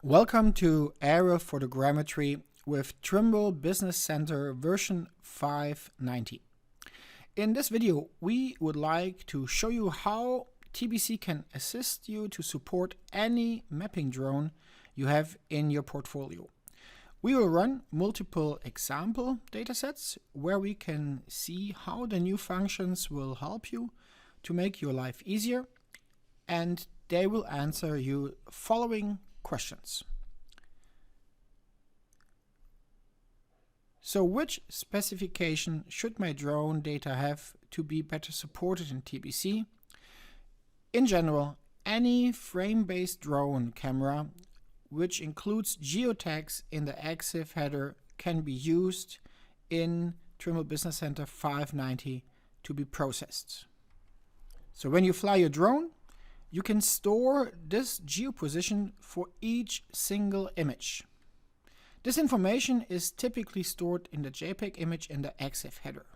Welcome to Aerial Photogrammetry with Trimble Business Center version 5.90. In this video, we would like to show you how TBC can assist you to support any mapping drone you have in your portfolio. We will run multiple example datasets where we can see how the new functions will help you to make your life easier, and they will answer you following questions. So which specification should my drone data have to be better supported in TBC? In general, any frame-based drone camera which includes geotags in the EXIF header can be used in Trimble Business Center 5.90 to be processed. So when you fly your drone, you can store this geoposition for each single image. This information is typically stored in the JPEG image in the EXIF header.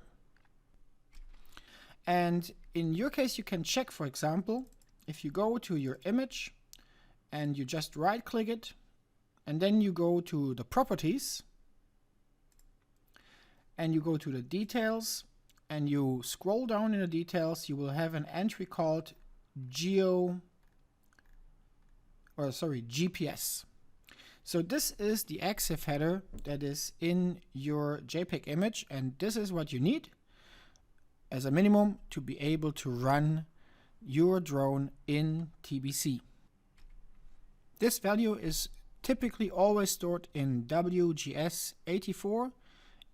And in your case, you can check, for example, if you go to your image and you just right-click it, and then you go to the properties, and you go to the details, and you scroll down in the details, you will have an entry called GPS. So this is the EXIF header that is in your JPEG image, and this is what you need as a minimum to be able to run your drone in TBC. This value is typically always stored in WGS84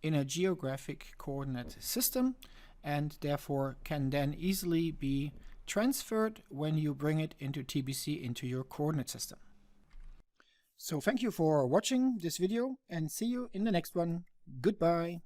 in a geographic coordinate system, and therefore can then easily be transferred when you bring it into TBC into your coordinate system. So thank you for watching this video and see you in the next one. Goodbye.